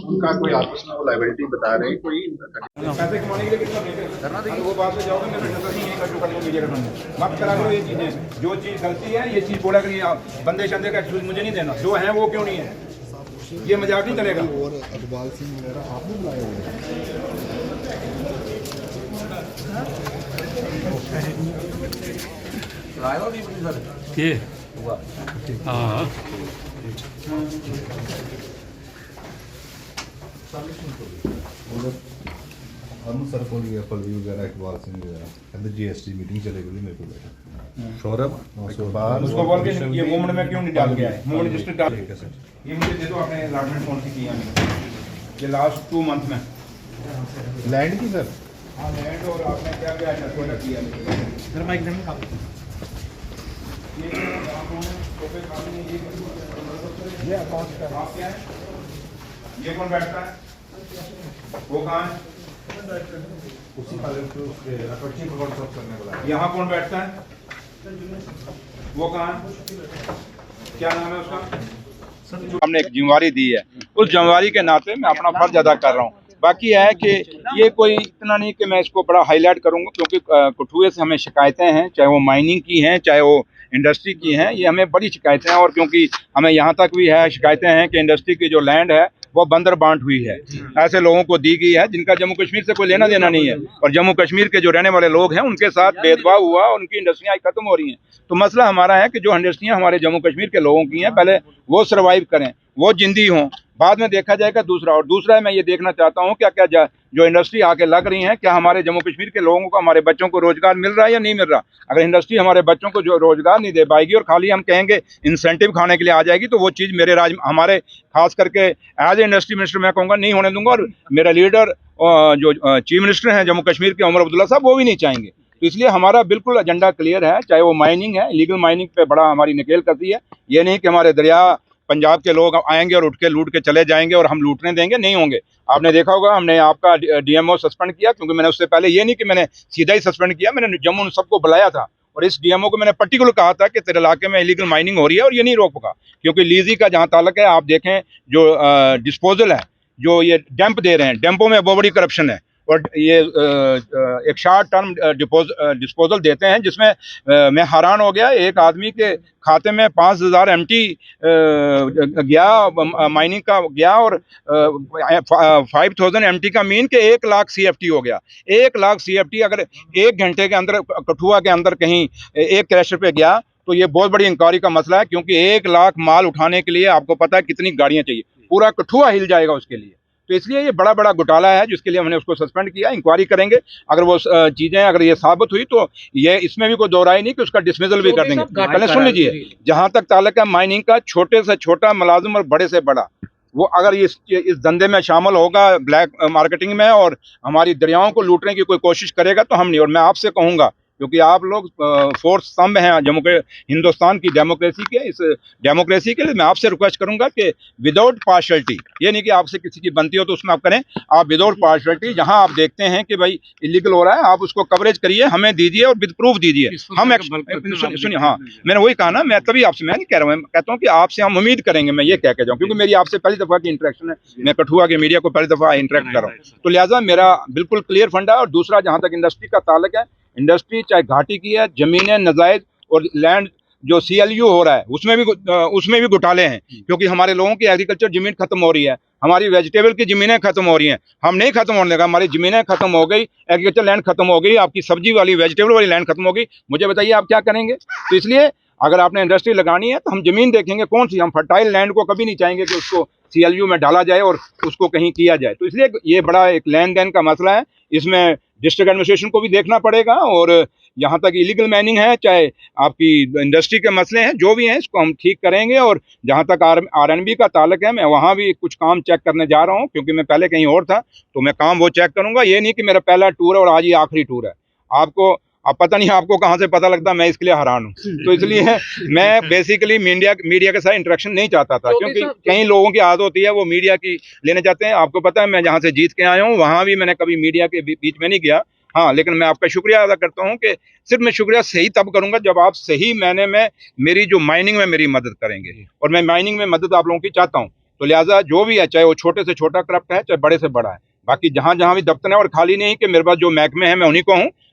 उनका कोई आपस में वो लाइबिलिटी बता रहे हैं, कोई पैसे कमाने के लिए कितना करना देंगे, वो बात से जाओगे मेरे नजर नहीं है जो करने मीडिया का बंद मत करा लो। ये चीजें जो चीज गलती है ये चीज बोला करिए आप, बंदे शंदे का एक्सक्यूज मुझे नहीं देना, जो है वो क्यों नहीं है, ये मजाक नहीं चलेगा। और अकबाल सिंह वगैरह आपने बुलाए हुए हाँ हम सर को लिया पलवी वगैरह इकबाल सिंह वगैरह कहते जीएसटी मीटिंग चलेगी मेरे को बैठा सौरभ उसको बोल के ये मूवमेंट में क्यों नहीं डाल के आए, मूवमेंट डिस्ट्रिक्ट डाल के सर ये मुझे दे दो, आपने अलॉटमेंट कौन सी की है ये लास्ट 2 मंथ में लैंड की सर। हाँ लैंड और आपने क्या क्या किया सर माइक देने का ये अकाउंट का आप क्या है, ये कौन बैठता है, वो कहाँ है, उसी यहाँ कौन बैठता है, वो कहाँ है, क्या नाम है उसका। हमने एक जिम्मेवारी दी है, उस जिम्मेवारी के नाते मैं अपना फर्ज अदा कर रहा हूँ। बाकी है कि ये कोई इतना नहीं कि मैं इसको बड़ा हाईलाइट करूँगा, क्योंकि कठुए से हमें शिकायतें हैं, चाहे वो माइनिंग की हैं चाहे वो इंडस्ट्री की हैं, ये हमें बड़ी शिकायतें हैं। और क्योंकि हमें यहाँ तक भी है शिकायतें हैं कि इंडस्ट्री की जो लैंड है वो बंदर बांट हुई है, ऐसे लोगों को दी गई है जिनका जम्मू कश्मीर से कोई लेना देना नहीं है, और जम्मू कश्मीर के जो रहने वाले लोग हैं उनके साथ भेदभाव हुआ और उनकी इंडस्ट्रियाँ खत्म हो रही हैं। तो मसला हमारा है कि जो इंडस्ट्रियाँ हमारे जम्मू कश्मीर के लोगों की हैं पहले वो सर्वाइव करें, वो जिंदी हों, बाद में देखा जाएगा दूसरा। और दूसरा मैं ये देखना चाहता हूँ क्या क्या जो इंडस्ट्री आके लग रही हैं, क्या हमारे जम्मू कश्मीर के लोगों को, हमारे बच्चों को रोजगार मिल रहा है या नहीं मिल रहा। अगर इंडस्ट्री हमारे बच्चों को जो रोजगार नहीं दे पाएगी और खाली हम कहेंगे इंसेंटिव खाने के लिए आ जाएगी, तो वो चीज़ मेरे हमारे खास करके एज ए इंडस्ट्री मिनिस्टर मैं कहूँगा नहीं होने दूंगा। और मेरा लीडर जो चीफ मिनिस्टर हैं जम्मू कश्मीर के उमर अब्दुल्ला साहब, वो भी नहीं चाहेंगे। तो इसलिए हमारा बिल्कुल एजेंडा क्लियर है, चाहे वो माइनिंग है, लीगल माइनिंग पे बड़ा हमारी नकेल करती है। ये नहीं कि हमारे दरिया पंजाब के लोग आएंगे और उठ के लूट के चले जाएंगे और हम लूटने देंगे, नहीं होंगे। आपने देखा होगा हमने आपका डीएमओ सस्पेंड किया, क्योंकि मैंने उससे पहले ये नहीं कि मैंने सीधा ही सस्पेंड किया, मैंने जम्मू उन सबको बुलाया था और इस डीएमओ को मैंने पर्टिकुलर कहा था कि तेरे इलाके में इलीगल माइनिंग हो रही है और ये नहीं रोक पाएगा। क्योंकि लीजी का जहाँ ताल्लुक है, आप देखें जो डिस्पोजल है, जो ये डैम्प दे रहे हैं, डैम्पों में बहुत बड़ी करप्शन है। और ये एक शॉर्ट टर्म डिस्पोजल देते हैं, जिसमें मैं हैरान हो गया। एक आदमी के खाते में 5000 MT गया, माइनिंग का गया, और 5000 MT का मीन के 1 लाख CFT हो गया। 1 लाख CFT अगर 1 घंटे के अंदर कठुआ के अंदर कहीं एक क्रैशर पे गया तो ये बहुत बड़ी इंक्वायरी का मसला है, क्योंकि 1 लाख माल उठाने के लिए आपको पता है कितनी गाड़ियां चाहिए, पूरा कठुआ हिल जाएगा उसके लिए। तो इसलिए ये बड़ा बड़ा घोटाला है, जिसके लिए हमने उसको सस्पेंड किया। इंक्वायरी करेंगे, अगर वो चीजें अगर ये साबित हुई तो ये इसमें भी कोई दो राय नहीं कि उसका डिसमिसल भी कर देंगे। पहले सुन लीजिए, जहां तक ताल्लुक है माइनिंग का, छोटे से छोटा मुलाजिम और बड़े से बड़ा, वो अगर इस धंधे में शामिल होगा, ब्लैक मार्केटिंग में, और हमारी दरियाओं को लूटने की कोई कोशिश करेगा तो हम नहीं। और मैं आपसे कहूँगा, क्योंकि आप लोग फोर्थ स्तंभ हैं जम्मू के हिंदुस्तान की डेमोक्रेसी के, इस डेमोक्रेसी के लिए मैं आपसे रिक्वेस्ट करूंगा कि विदाउट पार्शलिटी, ये नहीं कि आपसे किसी की बनती हो तो उसमें आप करें, आप विदाउट पार्शलिटी जहां आप देखते हैं कि भाई इलीगल हो रहा है, आप उसको कवरेज करिए, हमें दीजिए और विद प्रूफ दीजिए। हम सुनिए, हाँ मैंने वही कहा ना, मैं तभी आपसे, मैं नहीं कह रहा हूँ, मैं कहता हूँ कि आपसे हम उम्मीद करेंगे, मैं ये कह के जाऊँ, क्योंकि मेरी आपसे पहली दफ़ा की इंटरेक्शन है, मैं कठुआ के मीडिया को पहली दफ़ा इंटरेक्ट कर रहा हूँ, तो लिहाजा मेरा बिल्कुल क्लियर फंडा है। और दूसरा, जहाँ तक इंडस्ट्री का ताल्लुक है, इंडस्ट्री चाहे घाटी की है, जमीनें नजायज और लैंड जो CLU हो रहा है उसमें भी घोटाले हैं, क्योंकि हमारे लोगों की एग्रीकल्चर जमीन खत्म हो रही है, हमारी वेजिटेबल की जमीनें खत्म हो रही हैं। हम नहीं खत्म होने लगा, हमारी जमीनें खत्म हो गई, एग्रीकल्चर लैंड खत्म हो गई, आपकी सब्जी वाली वेजिटेबल वाली लैंड खत्म हो गई। मुझे बताइए आप क्या करेंगे? तो इसलिए अगर आपने इंडस्ट्री लगानी है तो हम जमीन देखेंगे कौन सी, हम फर्टाइल लैंड को कभी नहीं चाहेंगे कि उसको CLU में डाला जाए और उसको कहीं किया जाए। तो इसलिए ये बड़ा एक लेन देन का मसला है, इसमें डिस्ट्रिक्ट एडमिनिस्ट्रेशन को भी देखना पड़ेगा। और यहाँ तक इलीगल माइनिंग है, चाहे आपकी इंडस्ट्री के मसले हैं, जो भी हैं इसको हम ठीक करेंगे। और जहाँ तक RNB का ताल्लुक है, मैं वहाँ भी कुछ काम चेक करने जा रहा हूँ, क्योंकि मैं पहले कहीं और था, तो मैं काम वो चेक करूँगा। ये नहीं कि मेरा पहला टूर है और आज ही आखिरी टूर है। आपको अब पता नहीं आपको कहाँ से पता लगता, मैं इसके लिए हैरान हूँ। तो इसलिए मैं बेसिकली मीडिया के साथ इंटरेक्शन नहीं चाहता था, क्योंकि कई लोगों की आदत होती है वो मीडिया की लेने जाते हैं। आपको पता है मैं जहाँ से जीत के आया हूँ वहाँ भी मैंने कभी मीडिया के बीच में नहीं गया। हाँ, लेकिन मैं आपका शुक्रिया अदा करता हूँ कि सिर्फ मैं शुक्रिया सही तब करूंगा जब आप सही मैंने में मेरी जो माइनिंग में मेरी मदद करेंगे, और मैं माइनिंग में मदद आप लोगों की चाहता हूँ। तो लिहाजा जो भी है, चाहे वो छोटे से छोटा करप्ट है, चाहे बड़े से बड़ा है, बाकी जहाँ जहाँ भी दफ्तर है, और खाली नहीं कि मेरे पास जो महकमे हैं मैं उन्हीं को हूँ,